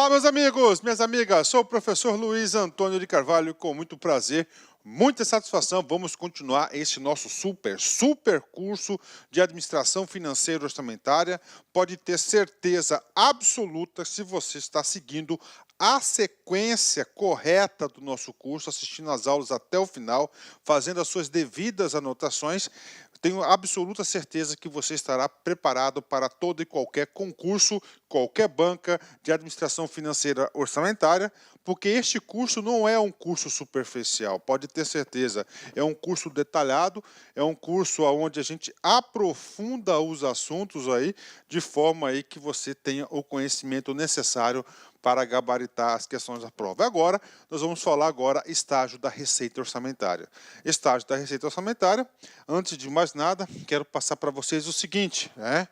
Olá, meus amigos, minhas amigas, sou o professor Luiz Antônio de Carvalho, com muito prazer, muita satisfação, vamos continuar este nosso super curso de Administração Financeira e Orçamentária. Pode ter certeza absoluta, se você está seguindo a sequência correta do nosso curso, assistindo as aulas até o final, fazendo as suas devidas anotações, tenho absoluta certeza que você estará preparado para todo e qualquer concurso, qualquer banca de administração financeira orçamentária, porque este curso não é um curso superficial, pode ter certeza. É um curso detalhado, é um curso onde a gente aprofunda os assuntos aí, de forma aí que você tenha o conhecimento necessário para gabaritar as questões da prova. Agora, nós vamos falar agora estágio da receita orçamentária. Estágio da receita orçamentária, antes de mais nada, quero passar para vocês o seguinte, né?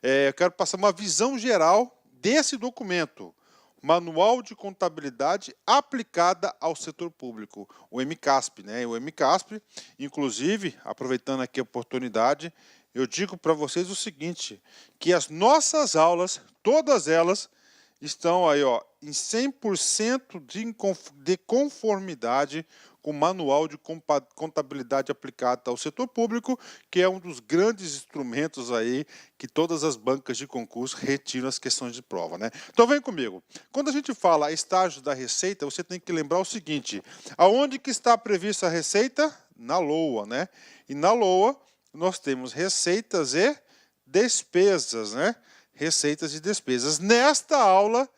Eu quero passar uma visão geral desse documento, Manual de Contabilidade aplicada ao setor público, o MCASP, né? O MCASP, inclusive, aproveitando aqui a oportunidade, eu digo para vocês o seguinte, que as nossas aulas, todas elas, estão aí, ó, em 100% de conformidade com o Manual de Contabilidade aplicada ao setor público, que é um dos grandes instrumentos aí que todas as bancas de concurso retiram as questões de prova, né? Então vem comigo. Quando a gente fala estágio da receita, você tem que lembrar o seguinte, aonde que está prevista a receita? Na LOA, né? E na LOA nós temos receitas e despesas, né? Receitas e despesas. Nesta aula,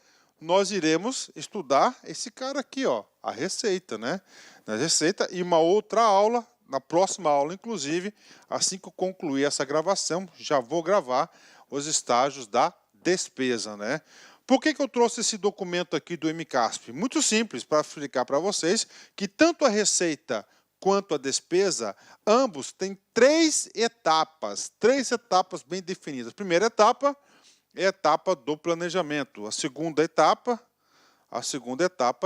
nós iremos estudar esse cara aqui, ó, a receita, né? Na receita, e uma outra aula, na próxima aula, inclusive, assim que eu concluir essa gravação, já vou gravar os estágios da despesa, né? Por que eu trouxe esse documento aqui do MCASP? Muito simples, para explicar para vocês que tanto a receita quanto a despesa, ambos têm três etapas bem definidas. Primeira etapa é a etapa do planejamento. A segunda etapa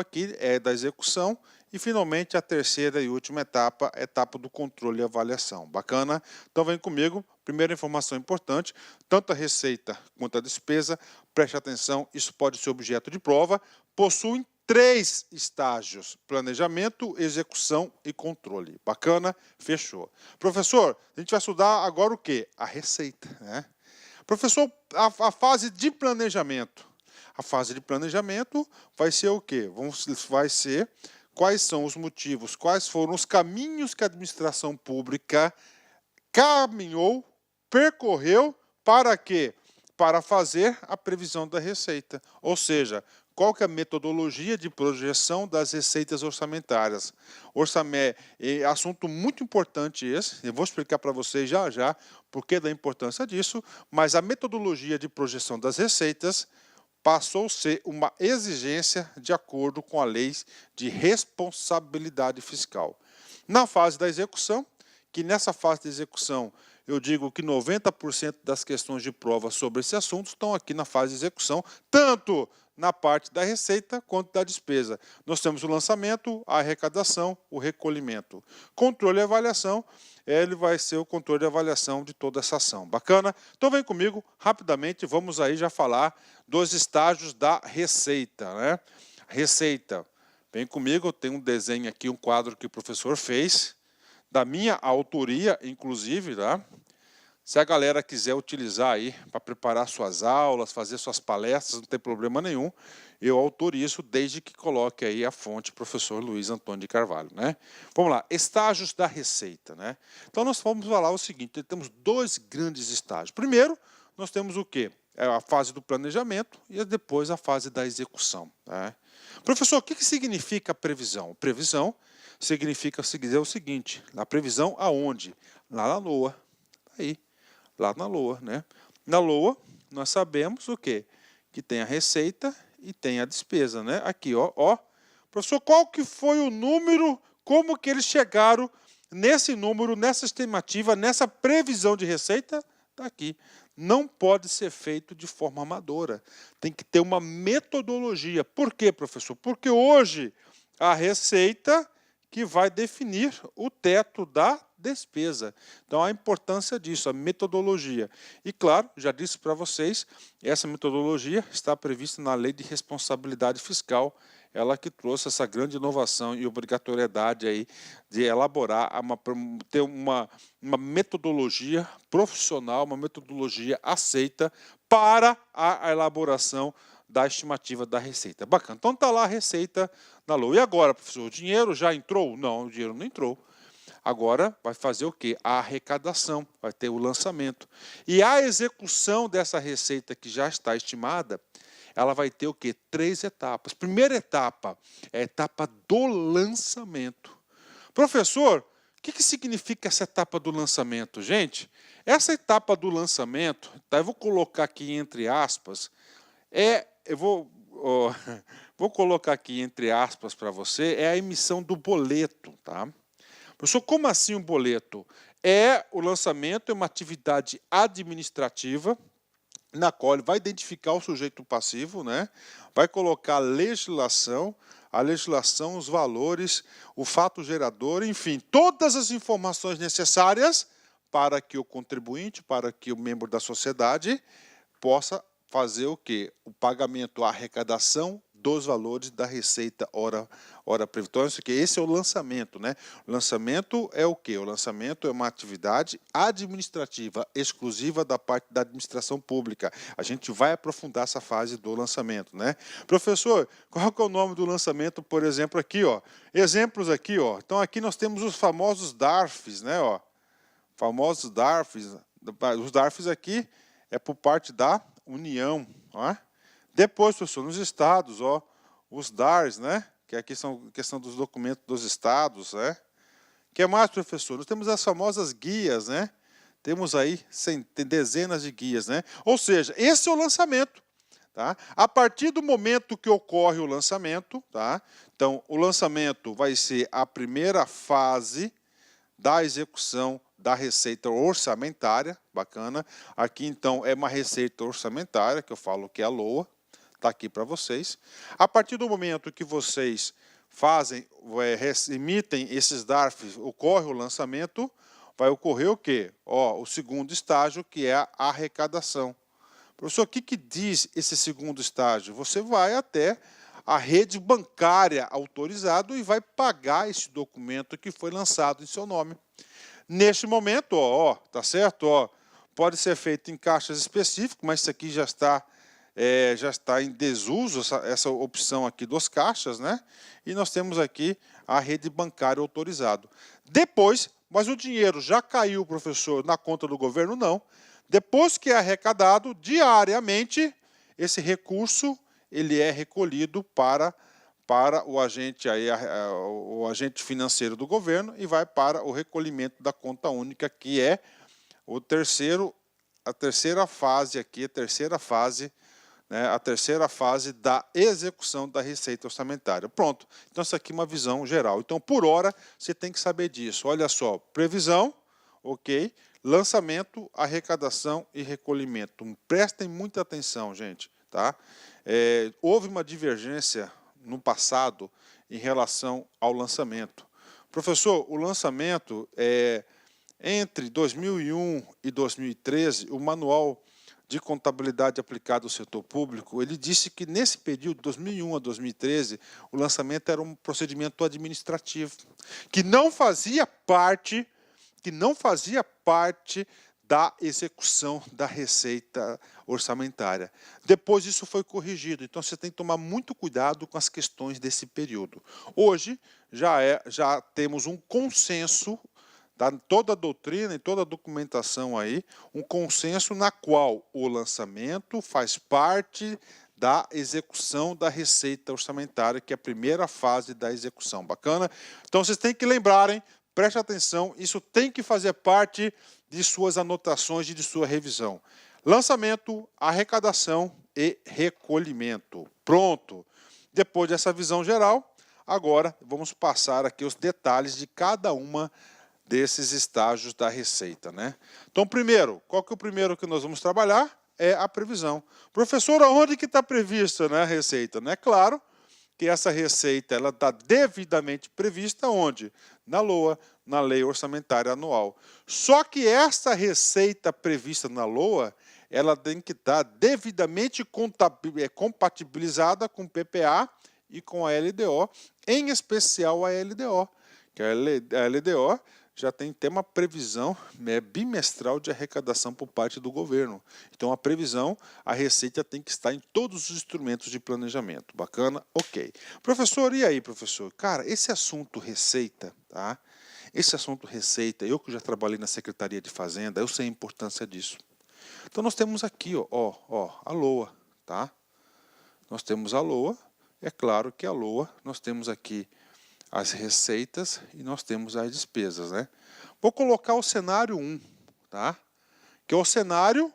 aqui é da execução e, finalmente, a terceira e última etapa, a etapa do controle e avaliação. Bacana? Então, vem comigo. Primeira informação importante, tanto a receita quanto a despesa, preste atenção, isso pode ser objeto de prova, possuem três estágios: planejamento, execução e controle. Bacana? Fechou. Professor, a gente vai estudar agora o quê? A receita, né? Professor, a fase de planejamento. A fase de planejamento vai ser o quê? Vai ser quais são os motivos, quais foram os caminhos que a administração pública caminhou, percorreu, para quê? Para fazer a previsão da receita. Ou seja, qual que é a metodologia de projeção das receitas orçamentárias? É assunto muito importante esse, eu vou explicar para vocês já porque da importância disso, mas a metodologia de projeção das receitas passou a ser uma exigência de acordo com a lei de responsabilidade fiscal. Na fase da execução, que nessa fase de execução eu digo que 90% das questões de prova sobre esse assunto estão aqui na fase de execução, tanto na parte da receita quanto da despesa. Nós temos o lançamento, a arrecadação, o recolhimento. Controle e avaliação, ele vai ser o controle e avaliação de toda essa ação. Bacana? Então vem comigo, rapidamente, vamos aí já falar dos estágios da receita, né? Receita. Vem comigo, tem um desenho aqui, um quadro que o professor fez, da minha autoria, inclusive, tá? Se a galera quiser utilizar aí para preparar suas aulas, fazer suas palestras, não tem problema nenhum. Eu autorizo desde que coloque aí a fonte professor Luiz Antônio de Carvalho, né? Vamos lá, estágios da receita, né? Então nós vamos falar o seguinte, temos dois grandes estágios. Primeiro, nós temos o quê? É a fase do planejamento e depois a fase da execução, né? Professor, o que significa a previsão? Previsão significa dizer o seguinte, a previsão aonde? Lá na LOA, aí. Lá na LOA, né? Na LOA, nós sabemos o quê? Que tem a receita e tem a despesa, né? Aqui, ó. Professor, qual que foi o número, como que eles chegaram nesse número, nessa estimativa, nessa previsão de receita? Está aqui. Não pode ser feito de forma amadora. Tem que ter uma metodologia. Por quê, professor? Porque hoje a receita que vai definir o teto da despesa. Então, a importância disso, a metodologia. E, claro, já disse para vocês, essa metodologia está prevista na Lei de Responsabilidade Fiscal, ela que trouxe essa grande inovação e obrigatoriedade aí de elaborar, ter uma metodologia profissional, uma metodologia aceita para a elaboração da estimativa da receita. Bacana. Então está lá a receita da LOA. E agora, professor, o dinheiro já entrou? Não, o dinheiro não entrou. Agora vai fazer o quê? A arrecadação, vai ter o lançamento. E a execução dessa receita que já está estimada, ela vai ter o quê? 3 etapas. Primeira etapa é a etapa do lançamento. Professor, o que significa essa etapa do lançamento, gente? Essa etapa do lançamento, tá, eu vou colocar aqui entre aspas, vou colocar aqui entre aspas para você, é a emissão do boleto, tá? Professor, como assim um boleto? O lançamento é uma atividade administrativa na qual ele vai identificar o sujeito passivo, né? Vai colocar a legislação, os valores, o fato gerador, enfim, todas as informações necessárias para que o contribuinte, para que o membro da sociedade possa fazer o quê? O pagamento, a arrecadação dos valores da receita hora prevista. Então, esse é o lançamento, né? O lançamento é o quê? O lançamento é uma atividade administrativa exclusiva da parte da administração pública. A gente vai aprofundar essa fase do lançamento, né? Professor, qual que é o nome do lançamento, por exemplo, aqui, ó? Exemplos aqui, ó. Então, aqui nós temos os famosos DARFs, né, ó? Famosos DARFs. Os DARFs aqui é por parte da União, ó. Depois, professor, nos estados, ó, os DARs, né? Que aqui são questão dos documentos dos estados, né? O que mais, professor? Nós temos as famosas guias, né? Temos aí dezenas de guias, né? Ou seja, esse é o lançamento, tá? A partir do momento que ocorre o lançamento, tá? Então, o lançamento vai ser a primeira fase da execução da receita orçamentária, bacana. Aqui, então, é uma receita orçamentária, que eu falo que é a LOA, está aqui para vocês. A partir do momento que vocês emitem esses DARFs, ocorre o lançamento, vai ocorrer o quê? Ó, o segundo estágio, que é a arrecadação. Professor, o que diz esse segundo estágio? Você vai até a rede bancária autorizada e vai pagar esse documento que foi lançado em seu nome. Neste momento, ó, tá certo? Ó, pode ser feito em caixas específicas, mas isso aqui já está em desuso, essa opção aqui dos caixas, né? E nós temos aqui a rede bancária autorizada. Depois, mas o dinheiro já caiu, professor, na conta do governo? Não. Depois que é arrecadado, diariamente, esse recurso ele é recolhido para o agente, o agente financeiro do governo e vai para o recolhimento da conta única, que é a terceira fase aqui, a terceira fase da execução da receita orçamentária. Pronto. Então, isso aqui é uma visão geral. Então, por hora, você tem que saber disso. Olha só, previsão, ok, lançamento, arrecadação e recolhimento. Prestem muita atenção, gente, tá? Houve uma divergência no passado em relação ao lançamento. Professor, o lançamento, entre 2001 e 2013, o manual de contabilidade aplicada ao setor público, ele disse que nesse período, de 2001 a 2013, o lançamento era um procedimento administrativo, que não fazia parte da execução da receita orçamentária. Depois isso foi corrigido, então você tem que tomar muito cuidado com as questões desse período. Hoje já temos um consenso, tá? Toda a doutrina e toda a documentação aí, um consenso na qual o lançamento faz parte da execução da receita orçamentária, que é a primeira fase da execução. Bacana? Então vocês têm que lembrarem, preste atenção, isso tem que fazer parte de suas anotações e de sua revisão. Lançamento, arrecadação e recolhimento. Pronto. Depois dessa visão geral, agora vamos passar aqui os detalhes de cada uma desses estágios da receita, né? Então, primeiro, qual que é o primeiro que nós vamos trabalhar? É a previsão. Professor, aonde que está prevista, né, a receita? Né? Claro que essa receita está devidamente prevista onde? Na LOA, na lei orçamentária anual. Só que esta receita prevista na LOA, ela tem que estar devidamente compatibilizada com o PPA e com a LDO, em especial a LDO, que a LDO já tem uma previsão bimestral de arrecadação por parte do governo. Então, a previsão, a receita tem que estar em todos os instrumentos de planejamento. Bacana? Ok. Professor, e aí, professor? Cara, esse assunto receita, tá? Esse assunto receita, eu que já trabalhei na Secretaria de Fazenda, eu sei a importância disso. Então, nós temos aqui, a LOA, tá? Nós temos a LOA, é claro que a LOA, nós temos aqui as receitas e nós temos as despesas, né? Vou colocar o cenário 1, tá? Que é o cenário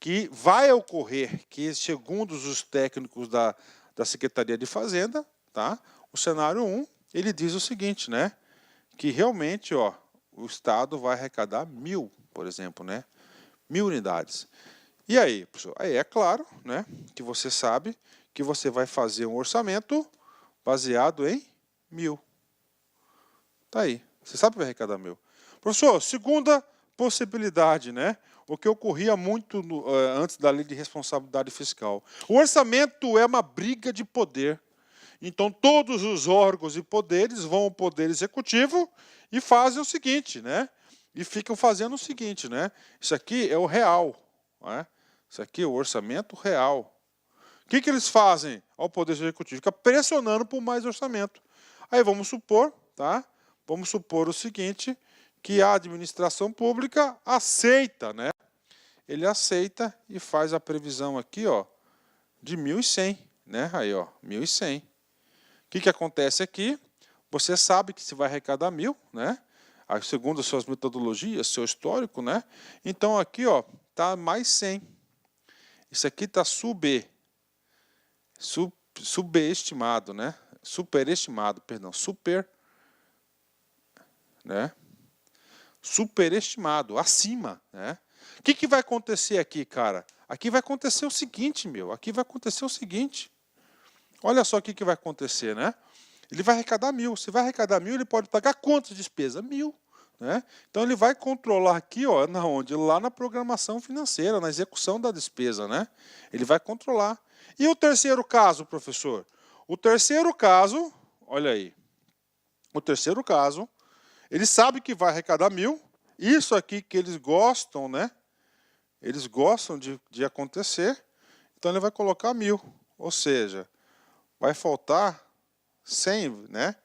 que vai ocorrer, que segundo os técnicos da Secretaria de Fazenda, tá? O cenário 1, ele diz o seguinte, né? Que realmente, o Estado vai arrecadar 1.000, por exemplo, né? 1.000 unidades. E aí, professor? Aí é claro, né? Que você sabe que você vai fazer um orçamento baseado em 1.000. Tá aí. Você sabe que vai arrecadar 1.000. Professor, segunda possibilidade, né? O que ocorria muito antes da lei de responsabilidade fiscal. O orçamento é uma briga de poder. Então, todos os órgãos e poderes vão ao poder executivo e fazem o seguinte, né? E ficam fazendo o seguinte, né? Isso aqui é o real, né? Isso aqui é o orçamento real. O que eles fazem ao poder executivo? Fica pressionando por mais orçamento. Aí vamos supor, tá? Vamos supor o seguinte, que a administração pública aceita, né? Ele aceita e faz a previsão aqui, de 1.100, né? Aí, 1.100. O que acontece aqui? Você sabe que se vai arrecadar 1.000, né? Aí, segundo as suas metodologias, seu histórico, né? Então aqui, tá mais 100. Isso aqui tá subestimado, né? Superestimado, perdão, né? Superestimado, acima, né? O que vai acontecer aqui, cara? Aqui vai acontecer o seguinte, aqui vai acontecer o seguinte. Olha só o que vai acontecer, né? Ele vai arrecadar 1.000. Se vai arrecadar 1.000, ele pode pagar quantas despesas? 1.000. Né? Então, ele vai controlar aqui, onde? Lá na programação financeira, na execução da despesa, né? Ele vai controlar. E o terceiro caso, professor? O terceiro caso, olha aí. O terceiro caso, ele sabe que vai arrecadar 1.000. Isso aqui que eles gostam, né? Eles gostam de acontecer. Então, ele vai colocar 1.000. Ou seja, vai faltar 100, né?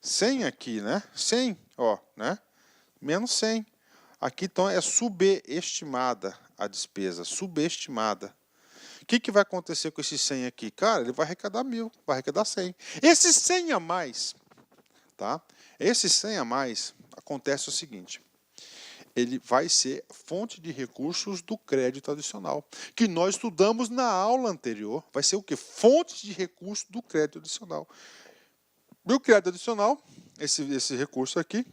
100 aqui, né? 100, né? Menos 100. Aqui, então, é subestimada a despesa, subestimada. O que vai acontecer com esse 100 aqui? Cara, ele vai arrecadar 1.000, vai arrecadar 100. Esse 100 a mais, tá? Esse 100 a mais, acontece o seguinte. Ele vai ser fonte de recursos do crédito adicional, que nós estudamos na aula anterior. Vai ser o quê? Fonte de recursos do crédito adicional. E o crédito adicional, esse recurso aqui,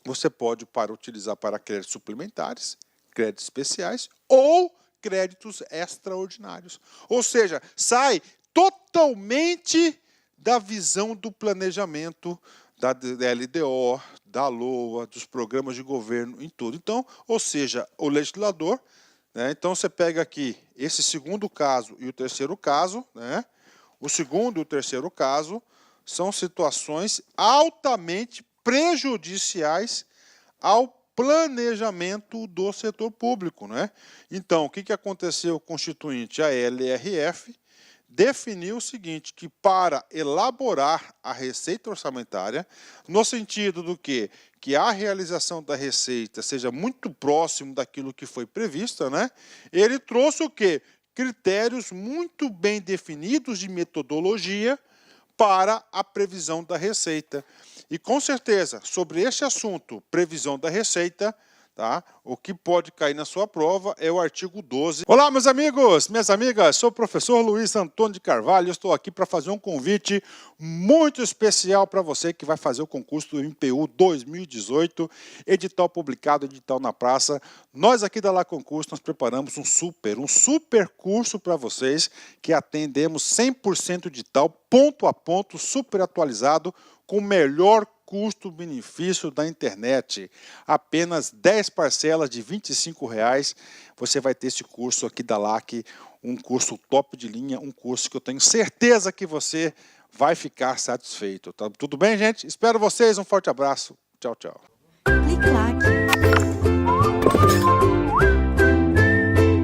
você pode utilizar para créditos suplementares, créditos especiais ou créditos extraordinários. Ou seja, sai totalmente da visão do planejamento da LDO, da LOA, dos programas de governo, em tudo. Então, ou seja, o legislador, né, então você pega aqui esse segundo caso e o terceiro caso, né, o segundo e o terceiro caso são situações altamente prejudiciais ao planejamento do setor público, né? Então, o que aconteceu constituinte? A LRF definiu o seguinte, que para elaborar a receita orçamentária, no sentido do que a realização da receita seja muito próximo daquilo que foi previsto, né? Ele trouxe o quê? Critérios muito bem definidos de metodologia para a previsão da receita. E com certeza, sobre este assunto, previsão da receita, tá? O que pode cair na sua prova é o artigo 12. Olá, meus amigos, minhas amigas, sou o professor Luiz Antônio de Carvalho, estou aqui para fazer um convite muito especial para você que vai fazer o concurso do MPU 2018, edital publicado, edital na praça. Nós aqui da La Concurso, nós preparamos um super curso para vocês, que atendemos 100% edital, ponto a ponto, super atualizado, com o melhor custo-benefício da internet. Apenas 10 parcelas de R$ 25,00. Você vai ter esse curso aqui da LAC, um curso top de linha, um curso que eu tenho certeza que você vai ficar satisfeito. Tá tudo bem, gente? Espero vocês. Um forte abraço. Tchau, tchau. Clique lá.